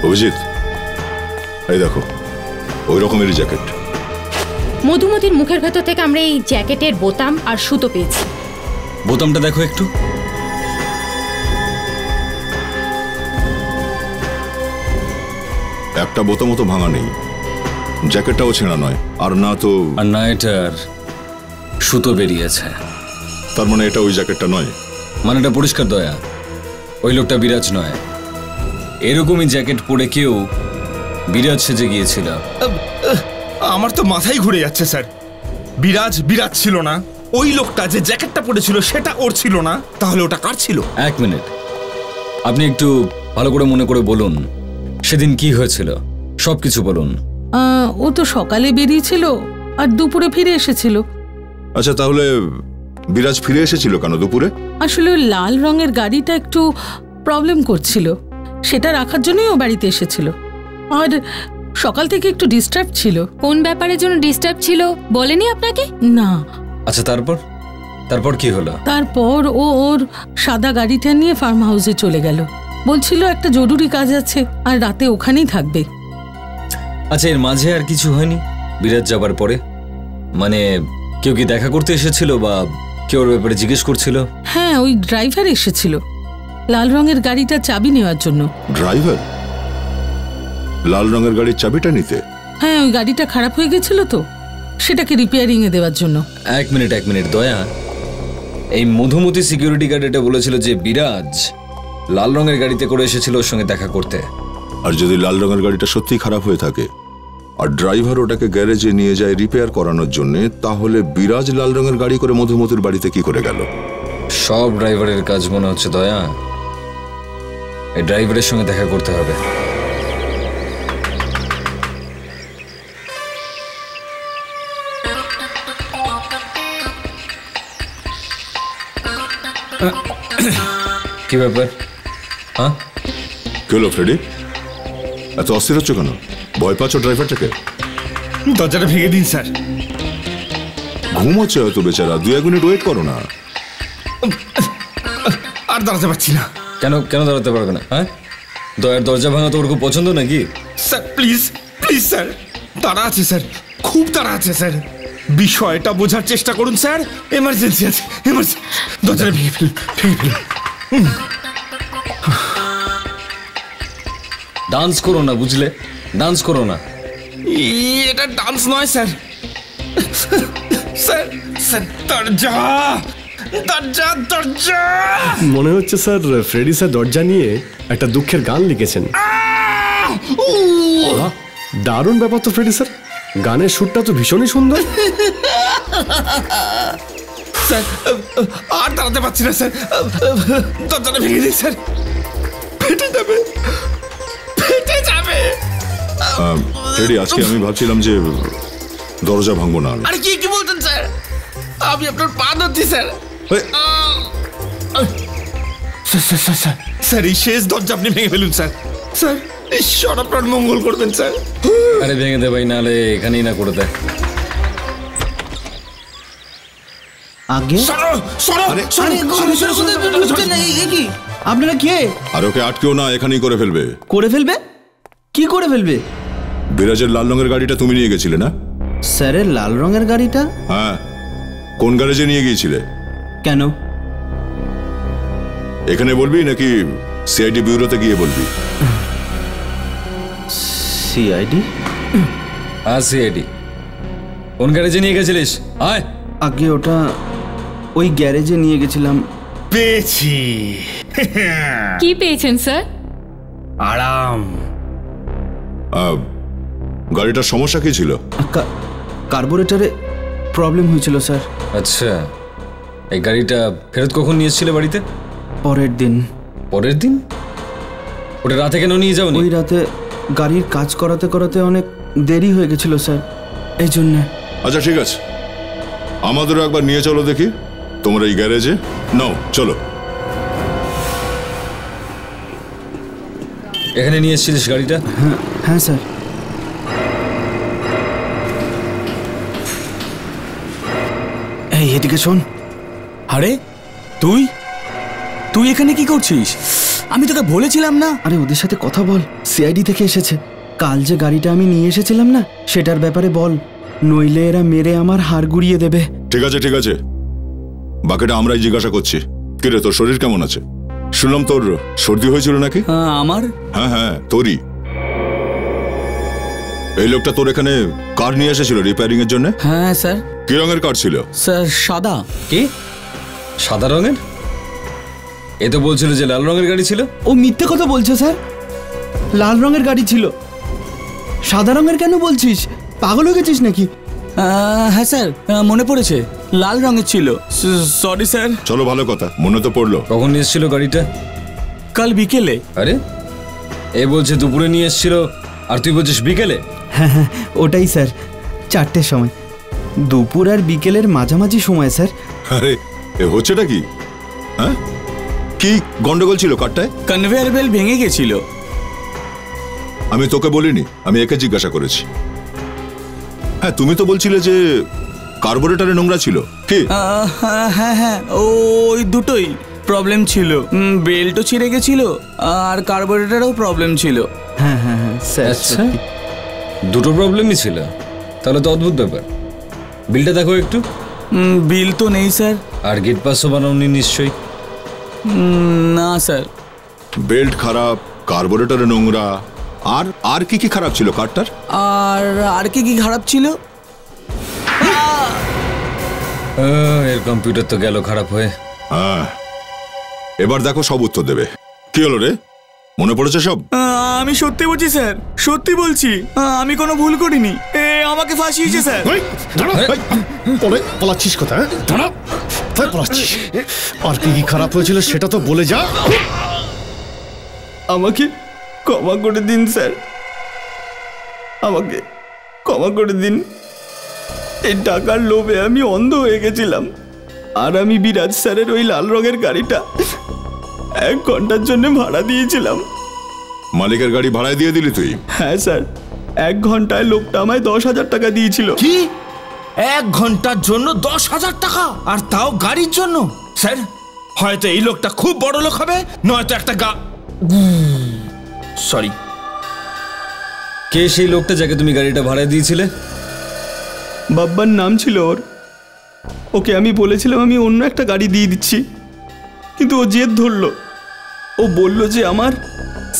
অভিজিৎ, এই দেখো ওই রকমেরই জ্যাকেট। মধুমতির মুখের ভেতর থেকে আমরা এই জ্যাকেটের বোতাম আর সুতো পেয়েছি। বোতামটা দেখো একটু। একটা বোতামও তো ভাঙা নেই, জ্যাকেটটাও ছেঁড়া নয়, আর না তো আর না এটার সুতো বেরিয়েছে। তার মানে এটা ওই জ্যাকেটটা নয়? মানেটা পরিষ্কার দয়া, ওই লোকটা বিরাজ নয়। এরকমই জ্যাকেট পরে কেউ বিরাজ সেজে গিয়েছিল। আমার তো মাথায় ঘুরে যাচ্ছে স্যার। বিরাজ ছিল না, ওই লোকটা যে জ্যাকেটটা পরেছিল সেটা ওর ছিল না, তাহলে ওটা কার ছিল? এক মিনিট, আপনি একটু ভালো করে মনে করে বলুন সেদিন কি হয়েছিল, সবকিছু বলুন। ও তো সকালে বেরিয়েছিল আর দুপুরে ফিরে এসেছিল। আচ্ছা, তাহলে বিরাজ ফিরে এসেছিল কেন দুপুরে? আসলে লাল রঙের গাড়িটা একটু প্রবলেম করছিল, সেটা রাখার জন্যই ও বাড়িতে এসেছিল। আর সকাল থেকে একটু ডিস্টার্ব ছিল। কোন ব্যাপারের জন্য ডিস্টার্ব ছিল বলেনি আপনাকে? না। আচ্ছা, তারপর কি হলো? তারপর ও ওর সাদা গাড়িটা নিয়ে ফার্ম হাউসে চলে গেল, বলছিল একটা জরুরি কাজ আছে আর রাতে ওখানেই থাকবে। আচ্ছা, এর মাঝে আর কিছু হয়নি বিরাজ যাবার পরে? মানে কেউ কি দেখা করতে এসেছিল বা কেউ ওর ব্যাপারে জিজ্ঞেস করছিল? হ্যাঁ, ওই ড্রাইভার এসেছিল লাল রঙের গাড়িটা চাবি নেওয়ার জন্য। ড্রাইভার লাল রঙের গাড়ির চাবিটা নিতে? হ্যাঁ, ওই গাড়িটা খারাপ হয়ে গেছিল তো, সেটাকে রিপেয়ারিং এ দেওয়ার জন্য। এক মিনিট দয়া, এই মধুমতি সিকিউরিটি গার্ড এটা বলেছিল যে বিরাজ লাল রঙের গাড়িতে করে এসেছিল ওর সঙ্গে দেখা করতে। আর যদি লাল রঙের গাড়িটা সত্যিই খারাপ হয়ে থাকে আর ড্রাইভার ওটাকে গ্যারেজে নিয়ে যায় রিপেয়ার করানোর জন্য, তাহলে বিরাজ লাল রঙের গাড়ি করে মধুমতির বাড়িতে কি করে গেল? সব ড্রাইভারের কাজ মনে হচ্ছে দয়া, এই ড্রাইভারের সঙ্গে দেখা করতে হবে। কি ব্যাপার? হ্যাঁ, কি হলো ফ্রেডি? এত অস্থির হচ্ছে কেন? ভয় পাচ্ছ ড্রাইভারটাকে? দরজাটা ভেঙে দিন স্যার। ঘুমোচ্ছে হয়তো বেচারা, 2-1 মিনিট ওয়েট করো না। আর দাঁড়াতে পারছি না। কেন দাঁড়াতে পারবে না? হ্যাঁ, দয়ার দরজা ভাঙা তো ওর খুব পছন্দ নাকি? স্যার প্লিজ স্যার, তাড়া আছে স্যার, খুব তাড়া আছে স্যার, বিষয়টা বোঝার চেষ্টা করুন স্যার। এমার্জেন্সি আছে, দরজাটা ভেঙে ফেলুন। ডান্স করো না, বুঝলে? ডান্স করো না। এটা ডান্স নয় স্যার। স্যার দরজা। মনে হচ্ছে স্যার ফ্রেডি স্যার দরজা নিয়ে একটা দুঃখের গান লিখেছেন। দারুণ ব্যাপার তো ফ্রেডি স্যার, গানের সুরটা তো ভীষণই সুন্দর। স্যার আর দাঁড়াতে পারছি না স্যার, দরজাটা ভেঙে দিই স্যার, ফেটে যাবে। ফ্রেডি, আজকে আমি ভাবছিলাম যে দরজা ভাঙবো না। আরে কি বলতেন স্যার? আমি আপনার পা ধরছি স্যার। স্যার এই শেষ দরজা আপনি ভেঙে ফেলুন স্যার। স্যার ঈশ্বর আপনার মঙ্গল করবেন স্যার। আরে ভেঙে দে ভাই, নাহলে এখানেই না করে দেয়। আগে আপনারা কে? আর ওকে আটকেও না, এখানেই করে ফেলবে। করে ফেলবে? কি করে ফেলবে? বিরাজের লাল রঙের গাড়িটা তুমি নিয়ে গেছিলে না? স্যারের লাল রঙের গাড়িটা? হ্যাঁ, কোন গ্যারেজে নিয়ে গিয়েছিলে? কেন? এখানে বলবি নাকি সিআইডি ব্যুরোতে গিয়ে বলবি? সিআইডি? হ্যাঁ সিআইডি। কোন গ্যারেজে নিয়ে গেছিলিস? আয়। আগে ওটা ওই গ্যারেজে নিয়ে গেছিলাম। পেয়েছি। কি পেয়েছেন স্যার? আরাম। গাড়িটার সমস্যা কি ছিল? কার্বোরেটরে প্রবলেম হয়েছিল স্যার। আচ্ছা, এই গাড়িটা ফেরত কখন নিয়ে এসেছিলে বাড়িতে? পরের দিন। পরের দিন? ওটা রাতে কেন নিয়ে যাওনি? ওই রাতে গাড়ির কাজ করাতে করাতে অনেক দেরি হয়ে গেছিল স্যার, এই জন্যে। আচ্ছা ঠিক আছে, আমাদেরও একবার নিয়ে চলো দেখি তোমরা এই গ্যারেজে। নাও চলো। এখানে নিয়ে এসেছিলিস গাড়িটা? হ্যাঁ স্যার। এই এদিকে শোন। আরে তুই তুই এখানে কি করছিস? আমি তোকে বলেছিলাম না। আরে ওদের সাথে কথা বল, সিআইডি থেকে এসেছে। কাল যে গাড়িটা আমি নিয়ে এসেছিলাম না, সেটার ব্যাপারে বল, নইলে এরা মেরে আমার হাড় গুড়িয়ে দেবে। ঠিক আছে ঠিক আছে, বাকিটা আমরাই জিজ্ঞাসা করছি। কিরে, তোর শরীর কেমন আছে? শুনলাম তোর সর্দি হয়েছিল নাকি? আমার? হ্যাঁ হ্যাঁ, তোরই। এই লোকটা তোর এখানে কার নিয়ে এসেছিল রিপেয়ারিং এর জন্য? হ্যাঁ স্যার। কি রঙের কার ছিল? স্যার সাদা। কি সাদা রঙের? এ তো বলছিল যে লাল রঙের গাড়ি ছিল। ও মিথ্যে কথা বলছে স্যার, লাল রঙের গাড়ি ছিল। সাদা রঙের কেন বলছিস? পাগল হয়ে গেছিস নাকি? হ্যাঁ স্যার, মনে পড়েছে, লাল রঙের ছিল। Sorry sir. চলো, ভালো কথা, মনে তো পড়লো। কখন নিয়ে এসেছিল গাড়িটা? কাল বিকেলে। আরে এ বলছে দুপুরে নিয়ে এসেছিল, আর তুই বলছিস বিকেলে? হ্যাঁ হ্যাঁ, ওটাই স্যার, 4টের সময়। দুপুর আর বিকেলের মাঝামাঝি সময় স্যার। আরে এ হচ্ছেটা কি? হ্যাঁ, কি গন্ডগোল ছিল কারটায়? কনভেয়ার বেল্ট ভেঙে গেছিল। আমি তোকে বলিনি, আমি একে জিজ্ঞাসা করেছি। হ্যাঁ, তুমি তো বলছিলে যে কার্বোরেটরে নোংরা ছিল। কি? হ্যাঁ হ্যাঁ, ওই দুটোই প্রবলেম ছিল। বেল্টও ছিঁড়ে গেছিল আর কার্বোরেটরেও প্রবলেম ছিল। হ্যাঁ হ্যাঁ হ্যাঁ স্যার। আচ্ছা, দুটো প্রবলেমই ছিল, তাহলে তো অদ্ভুত ব্যাপার। বিলটা দেখো একটু। বিল তো নেই স্যার। আর গেট পাসও বানাওনি নিশ্চয়ই? না স্যার। বেল্ট খারাপ, কার্বোরেটরে নোংরা, আর কি কি খারাপ ছিল কারটার? আর কি কি খারাপ ছিল? এর কম্পিউটার তো গেল খারাপ হয়ে। হ্যাঁ, এবার দেখো সব উত্তর দেবে। কি হলো রে, মনে পড়েছে সব? আমি সত্যি বলছি স্যার, সত্যি বলছি, আমি কোনো ভুল করিনি। আমাকে ফাঁসিয়েছে স্যার। পলাচ্ছিস কোথায়? পলাচ্ছিস? আর কি কি খারাপ হয়েছিল সেটা তো বলে যা। আমাকে ক্ষমা করে দিন স্যার, আমাকে ক্ষমা করে দিন। এই টাকার লোভে আমি অন্ধ হয়ে গেছিলাম, আর আমি বিরাজ স্যারের ওই লাল রঙের গাড়িটা 1 ঘন্টার জন্য ভাড়া দিয়েছিলাম। মালিকের গাড়ি ভাড়ায় দিয়ে দিলি তুই? হ্যাঁ স্যার, 1 ঘন্টায় লোকটা আমায় 10,000 টাকা দিয়েছিল। কি 1 ঘন্টার জন্য 10,000 টাকা? আর তাও গাড়ির জন্য? স্যার, হয়তো এই লোকটা খুব বড় লোক হবে, নয়তো একটা সরি। কে সেই লোকটা যাকে তুমি গাড়িটা ভাড়ায় দিয়েছিলে? বাব্বার নাম ছিল ওর। ওকে আমি বলেছিলাম আমি অন্য একটা গাড়ি দিয়ে দিচ্ছি, কিন্তু ও জেদ ধরলো। ও বলল যে আমার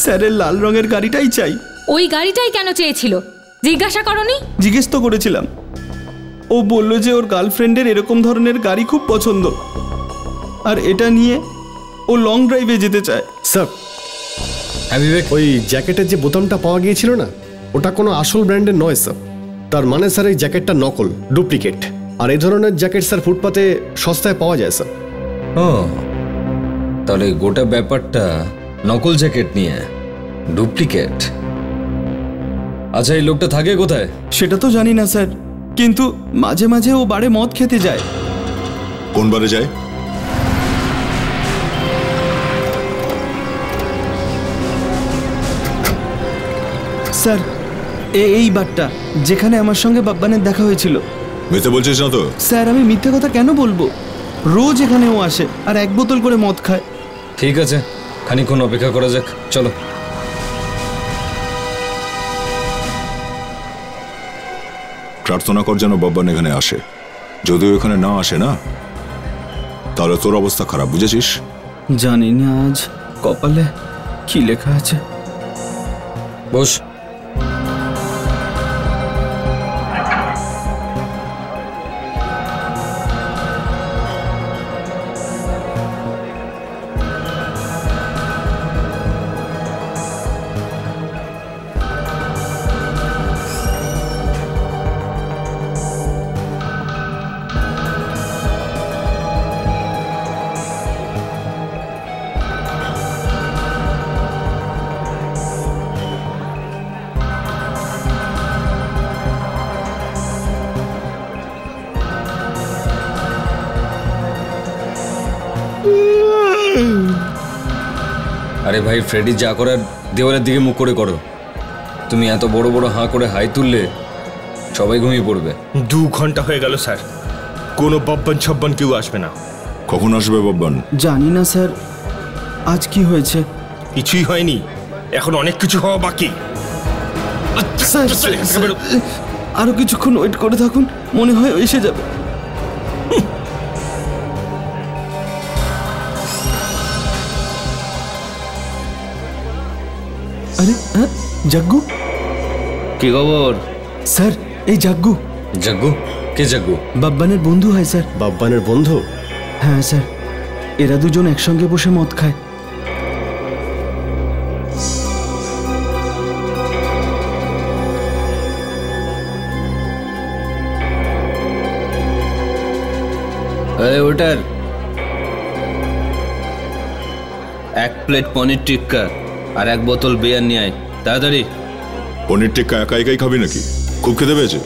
স্যারের লাল রঙের গাড়িটাই চাই। ওই গাড়িটাই কেন চেয়েছিল জিজ্ঞাসা করনি? জিজ্ঞেস তো করেছিলাম। ও বলল যে ওর গার্লফ্রেন্ডের এরকম ধরনের গাড়ি খুব পছন্দ, আর এটা নিয়ে ও লং ড্রাইভে যেতে চায়। স্যার, ওই জ্যাকেটের যে বোতামটা পাওয়া গিয়েছিল না, ওটা কোনো আসল ব্র্যান্ডের নয় স্যার। তার মানে স্যার এই জ্যাকেটটা নকল, ডুপ্লিকেট। আর এই ধরনের জ্যাকেট স্যার ফুটপাতে সস্তায় পাওয়া যায় স্যার। ও, তাহলে গোটা ব্যাপারটা নকল জ্যাকেট নিয়ে, ডুপ্লিকেট। আচ্ছা, এই লোকটা থাকে কোথায়? সেটা তো জানি না স্যার, কিন্তু মাঝে মাঝে ও বারে মদ খেতে যায়। কোন বারে যায়? স্যার, এই বারটা যেখানে আমার সঙ্গে বাব্বানের দেখা হয়েছিল। মিথ্যে বলছিস না তো? স্যার, আমি মিথ্যে কথা কেন বলবো? রোজ এখানে ও আসে আর 1 বোতল করে মদ খায়। ঠিক আছে, খানিকক্ষণ অপেক্ষা করা যাক, চলো। প্রার্থনা কর যেন বাব্বান এখানে আসে। যদিও এখানে না আসে না, তাহলে তোর অবস্থা খারাপ, বুঝেছিস? জানি না আজ কপালে কি লেখা আছে। বস। আরে ভাই ফ্রেডি যা করার দেওয়ালের দিকে মুখ করে করো। তুমি এত বড় বড় হাঁ করে হাই তুললে সবাই ঘুমিয়ে পড়বে। 2 ঘন্টা হয়ে গেল স্যার, কোনো বব্বান ছব্বান কেউ আসবে না। কখন আসবে বব্বান? জানি না স্যার, আজ কি হয়েছে? কিছুই হয়নি, এখন অনেক কিছু হওয়া বাকি। স্যার আরো কিছুক্ষণ ওয়েট করে থাকুন, মনে হয় এসে যাবে। আরে হ্যাঁ, জাগ্গু। কি খবর? স্যার এই জাগ্গু। জাগ্গু? কে জাগ্গু? বাব্বানের বন্ধু হয় স্যার। বাব্বানের বন্ধু? হ্যাঁ স্যার, এরা দুজন একসঙ্গে বসে মদ খায়। আরে ওটার 1 প্লেট পনির টিক্কা আর 1 বোতল বিয়ার নিয়ে আয় তাড়াতাড়ি। পনির টিক্কা একা একাই খাবি নাকি? খুব খেতে পেয়েছে?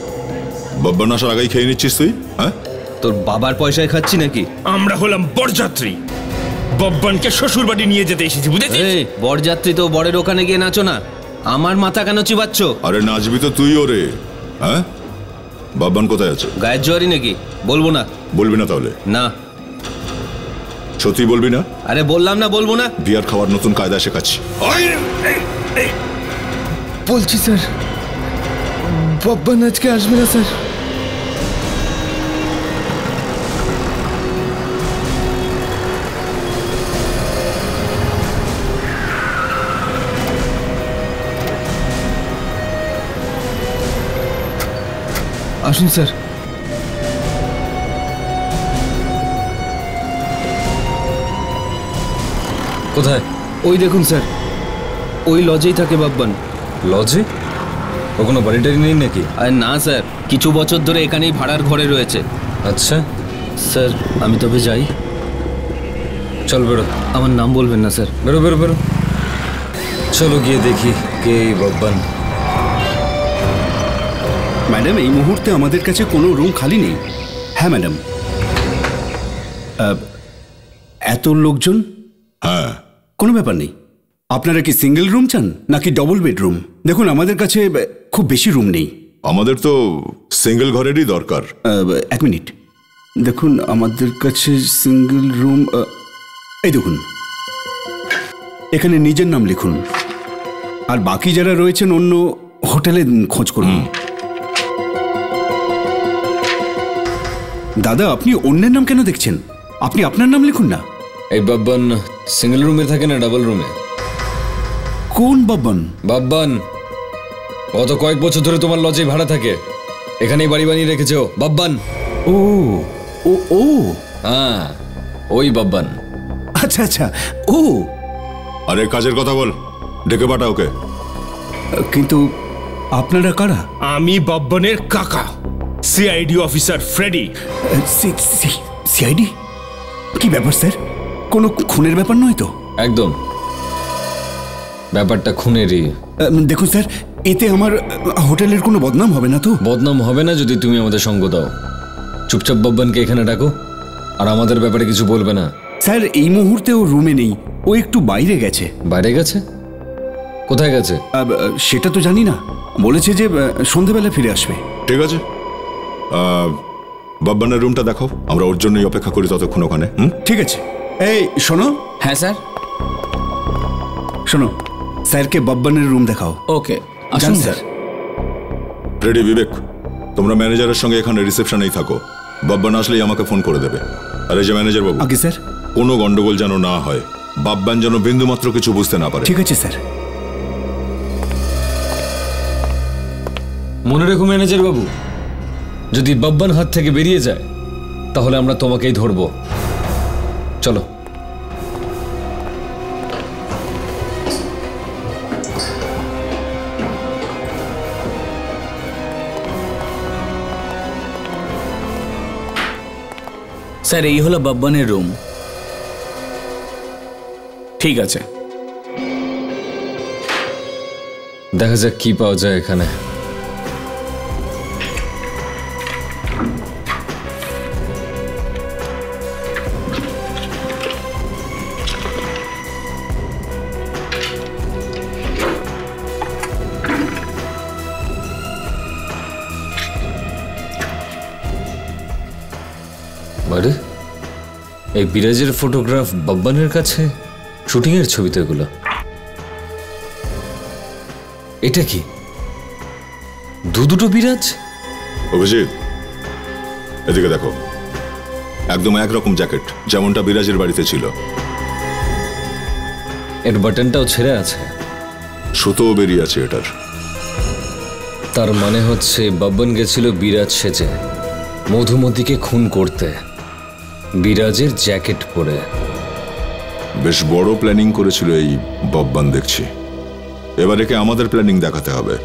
বাব্বান আসার আগেই খেয়ে নিচ্ছিস তুই? হ্যাঁ, তোর বাবার পয়সায় খাচ্ছি নাকি? আমরা হলাম বরযাত্রী, বব্বানকে শ্বশুর বাড়ি নিয়ে যেতে এসেছি, বুঝেছিস? এই বরযাত্রী তো বরের ওখানে গিয়ে নাচো না, আমার মাথা কেন চিবাচ্ছ? আরে নাচবি তো তুই ওরে। হ্যাঁ, বাব্বান কোথায় আছে? গায়ের জোয়ারি নাকি? বলবো না। বলবি না তাহলে? না। সত্যি বলবি না? আরে বললাম না বলবো না। বিয়ার খাওয়ার নতুন কায়দা শেখাচ্ছি। বলছি স্যার, বাব্বান আজকে আসবে না স্যার। আসুন স্যার। কোথায়? ওই দেখুন স্যার, ওই লজেই থাকে বাব্বান। লজে? ও কোনো বাড়ি টাড়ি নেই নাকি? আরে না স্যার, কিছু বছর ধরে এখানেই ভাড়ার ঘরে রয়েছে। আচ্ছা স্যার আমি তবে যাই। চল বেরো। আমার নাম বলবেন না স্যার। বেরো বেরো বেরো, চলো গিয়ে দেখি কে বব্বান। ম্যাডাম এই মুহূর্তে আমাদের কাছে কোনো রুম খালি নেই। হ্যাঁ ম্যাডাম। এত লোকজন? হ্যাঁ, কোনো ব্যাপার নেই। আপনারা কি সিঙ্গেল রুম চান নাকি ডবল বেডরুম? দেখুন আমাদের কাছে খুব বেশি রুম নেই। আমাদের তো সিঙ্গেল ঘরেরই দরকার। 1 মিনিট দেখুন, আমাদের কাছে সিঙ্গেল রুম, এই দেখুন এখানে নিজের নাম লিখুন, আর বাকি যারা রয়েছেন অন্য হোটেলে খোঁজ করুন। দাদা আপনি অন্যের নাম কেন দেখছেন? আপনি আপনার নাম লিখুন না। এই বাব্বান সিঙ্গেল রুমে থাকে না ডাবল রুমে? কোন বাব্বান? বাব্বান গত কয়েক বছর ধরে তোমার লজে ভাড়া থাকে, এখানেই বাড়ি বানিয়ে রেখেছে ও। বাব্বান। ও ও ও হ্যাঁ, ওই বাব্বান। আচ্ছা আচ্ছা, ও। আরে কাজের কথা বল, ডেকে পাঠা ওকে। কিন্তু আপনারা কারা? আমি বাব্বানের কাকা, সিআইডি অফিসার ফ্রেডি। সিআইডি? কি ব্যাপার স্যার? কোনো খুনের ব্যাপার নয় তো? একদম, ব্যাপারটা খুনেরই। দেখুন স্যার, এতে আমার হোটেলের কোনো বদনাম হবে না তো? বদনাম হবে না যদি তুমি আমাদের সঙ্গ দাও। চুপচাপ বাব্বানকে এখানে ডাকো, আর আমাদের ব্যাপারে কিছু বলবে না। স্যার এই মুহূর্তে ও রুমে নেই, ও একটু বাইরে গেছে। বাইরে গেছে? কোথায় গেছে? সেটা তো জানি না, বলেছে যে সন্ধেবেলা ফিরে আসবে। ঠিক আছে, বাব্বানের রুমটা দেখাও, আমরা ওর জন্যই অপেক্ষা করি ততক্ষণ ওখানে। ঠিক আছে। এই শোনো। হ্যাঁ স্যার। শোনো, স্যারকে বাব্বানের রুম দেখাও। ওকে আসুন স্যার। রেডি বিবেক, তোমরা ম্যানেজারের সঙ্গে এখানে রিসেপশনেই থাকো, বাব্বান আসলেই আমাকে ফোন করে দেবে। আর এই যে ম্যানেজার বাবু, আগে স্যার কোনো গন্ডগোল যেন না হয়, বাব্বান যেন বিন্দুমাত্র কিছু বুঝতে না পারে। ঠিক আছে স্যার। মনে রেখো ম্যানেজার বাবু, যদি বাব্বান হাত থেকে বেরিয়ে যায় তাহলে আমরা তোমাকেই ধরবো। চলো। স্যার এই হলো বাব্বানের রুম। ঠিক আছে, দেখা যাক কি পাওয়া যায় এখানে। আরে এই বিরাজের ফটোগ্রাফ বাব্বানের কাছে, শুটিং এর ছবি তো এগুলো। এটা কি দুটো বিরাজ? অভিজিৎ এদিকে দেখো, একদম একরকম জ্যাকেট যেমনটা বিরাজের বাড়িতে ছিল। এর বাটনটাও ছেড়ে আছে, সুতোও বেরিয়ে আছে এটার। তার মানে হচ্ছে বাব্বান গেছিল বিরাজ সেজে মধুমতিকে খুন করতে, বিরাজের জ্যাকেট পরে। বেশ বড় প্ল্যানিং করেছিল এই বাব্বান দেখছি। এবার একে আমাদের প্ল্যানিং দেখাতে হবে।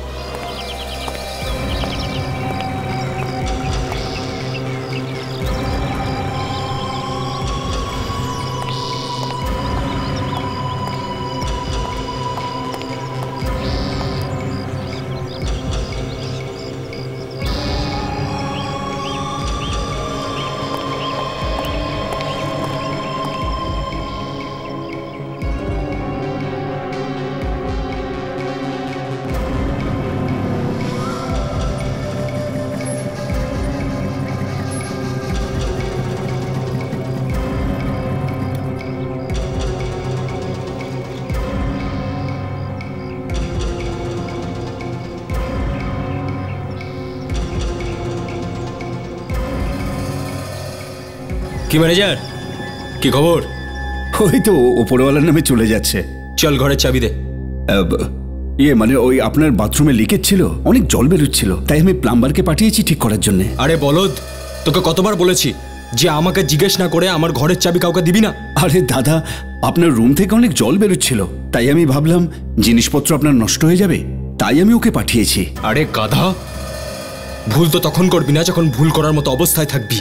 কি ম্যানেজার, কি খবর? ওই তো ওপরওয়ালার নামে চলে যাচ্ছে। চল ঘরের চাবি দে। মানে ওই আপনার বাথরুমে লিকেজ ছিল, অনেক জল বেরোচ্ছিল, তাই আমি প্লাম্বারকে পাঠিয়েছি ঠিক করার জন্য। আরে বলদ, তোকে কতবার বলেছি যে আমাকে জিজ্ঞেস না করে আমার ঘরের চাবি কাউকে দিবি না। আরে দাদা, আপনার রুম থেকে অনেক জল বেরোচ্ছিল, তাই আমি ভাবলাম জিনিসপত্র আপনার নষ্ট হয়ে যাবে, তাই আমি ওকে পাঠিয়েছি। আরে গাধা, ভুল তো তখন করবি না যখন ভুল করার মতো অবস্থায় থাকবি।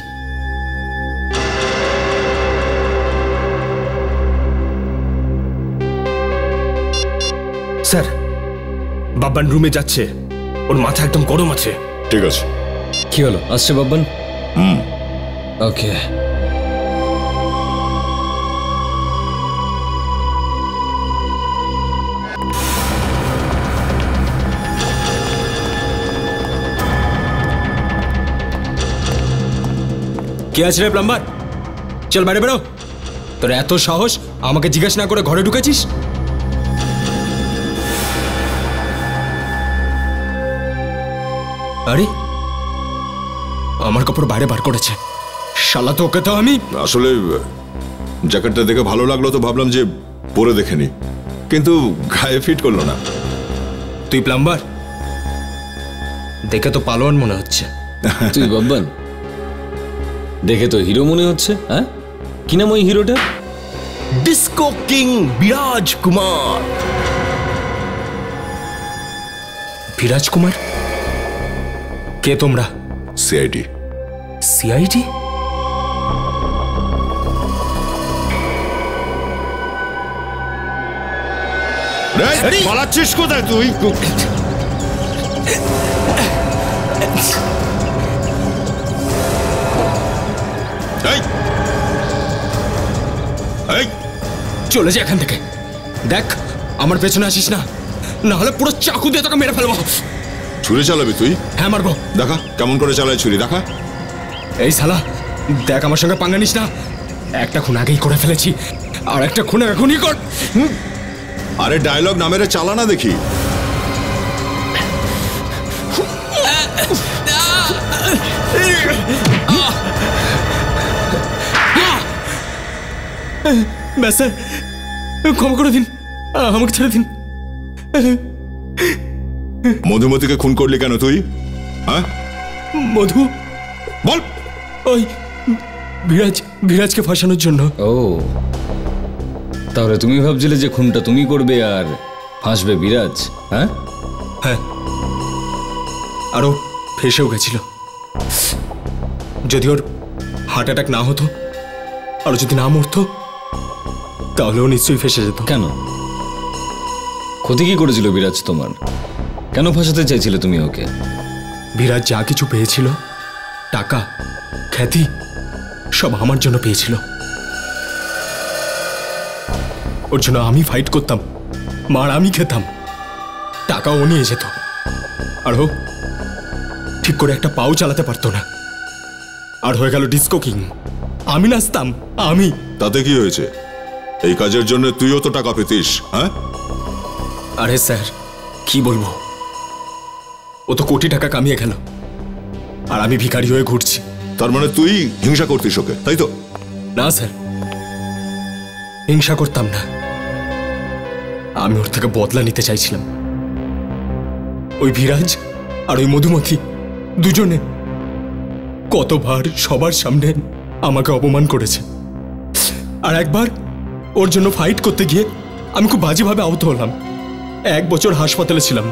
স্যার, বাব্বান রুমে যাচ্ছে, ওর মাথা একদম গরম আছে। ঠিক আছে। কি হলো? আসছে বাব্বান? ওকে। কে আছে রে প্লাম্বার? চল বাইরে বেরো। তোর এত সাহস, আমাকে জিজ্ঞেস না করে ঘরে ঢুকেছিস? আরে আমার কাপড় বাইরে বার করেছে, শালা তো ওকে তো আমি। আসলে জ্যাকেটটা দেখে ভালো লাগলো তো ভাবলাম যে পরে দেখে নি, কিন্তু গায়ে ফিট করলো না। তুই প্লাম্বার? দেখে তো পালোয়ান মনে হচ্ছে। তুই বাব্বান? দেখে তো হিরো মনে হচ্ছে। হ্যাঁ, কি নাম ওই হিরোটা? ডিস্কো কিং বিরাজ কুমার। বিরাজ কুমার? কে তোমরা? সিআইডি। সিআইডি? পালাচ্ছিস কোথায় তুই? চলে যা এখান থেকে। দেখ, আমার পেছনে আসিস না, না হলে পুরো চাকু দিয়ে তোকে মেরে ফেলবো। ছুরি চালাবি তুই? হ্যাঁ মারবো। দেখা কেমন করে চালায় ছুরি, দেখা। এই শালা, দেখ আমার সঙ্গে পাঙ্গা নিস না। একটা খুন আগেই করে ফেলেছি, আর একটা খুন এখনই কর। আরে ডায়লগ না মেরে চালা না দেখি। ব্যাস স্যার, ক্ষমা করে দিন, আমাকে ছেড়ে দিন। মধুমতিকে খুন করলি কেন তুই? হ্যাঁ মধু? বল। ওই বিরাজকে ফাঁসানোর জন্য। ও, তাহলে তুমি ভাবছিলে যে খুনটা তুমি করবে আর ফাঁসবে বিরাজ? হ্যাঁ হ্যাঁ, আরো ফেসেও গেছিল। যদি ওর হার্ট অ্যাটাক না হতো, আর যদি না মরতো, তাহলে ও নিশ্চয়ই ফেসে যেত। কেন? ক্ষতি কি করেছিল বিরাজ তোমার? কেন ফাঁসাতে চাইছিলে তুমি ওকে? বিরাজ যা কিছু পেয়েছিল, টাকা, খ্যাতি, সব আমার জন্য পেয়েছিল। ওর জন্য আমি ফাইট করতাম, মার আমি খেতাম, টাকা ও নিয়ে যেত। আর ও ঠিক করে একটা পাও চালাতে পারতো না, আর হয়ে গেল ডিস্কো কিং। আমি নাচতাম, আমি। তাতে কি হয়েছে? এই কাজের জন্য তুইও তো টাকা পেতিস, হ্যাঁ? আরে স্যার কি বলবো, ও তো কোটি টাকা কামিয়ে গেল আর আমি ভিখারি হয়ে ঘুরছি। তার মানে তুই হিংসা করতিস ওকে, তাই তো? না স্যার, হিংসা করতাম না, আমি ওর থেকে বদলা নিতে চাইছিলাম। ওই বিরাজ আর ওই মধুমতি দুজনে কতবার সবার সামনে আমাকে অপমান করেছে, আর একবার ওর জন্য ফাইট করতে গিয়ে আমি খুব বাজেভাবে আহত হলাম। 1 বছর হাসপাতালে ছিলাম,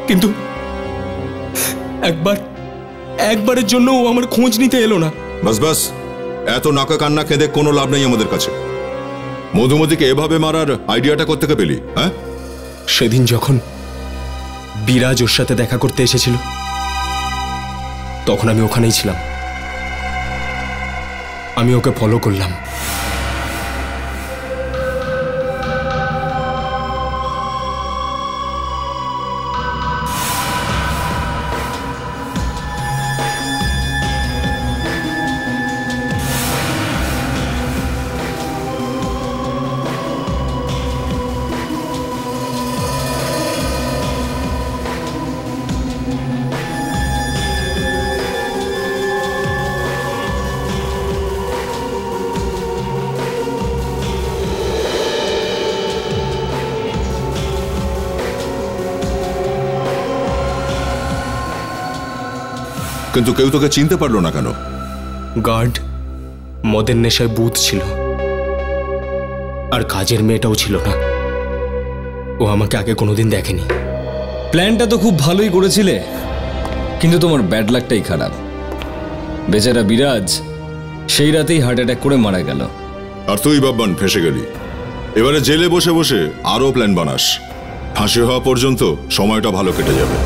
কিন্তু একবারের জন্য ও আমার খোঁজ নিতে এলো না। বাস বাস, এত নাকা কান্না কেঁদে কোনো লাভ নেই আমাদের কাছে। মধুমতিকে এভাবে মারার আইডিয়াটা কোত্থেকে পেলি, হ্যাঁ? সেদিন যখন বিরাজ ওর সাথে দেখা করতে এসেছিল তখন আমি ওখানেই ছিলাম, আমি ওকে ফলো করলাম। কিন্তু কেউ তোকে চিনতে পারলো না কেন? গার্ড মদের নেশায় বুধ ছিল, আর কাজের মেয়েটাও ছিল না। ও আমাকে আগে কোনোদিন দেখেনি। প্ল্যানটা তো খুব ভালোই করেছিলে, কিন্তু তোমার ব্যাড লাকটাই খারাপ। বেচারা বিরাজ সেই রাতেই হার্ট অ্যাটাক করে মারা গেল। আর তুই বাব্বান ফেঁসে গেলি। এবারে জেলে বসে বসে আরো প্ল্যান বানাস। ফাঁসি হওয়া পর্যন্ত সময়টা ভালো কেটে যাবে।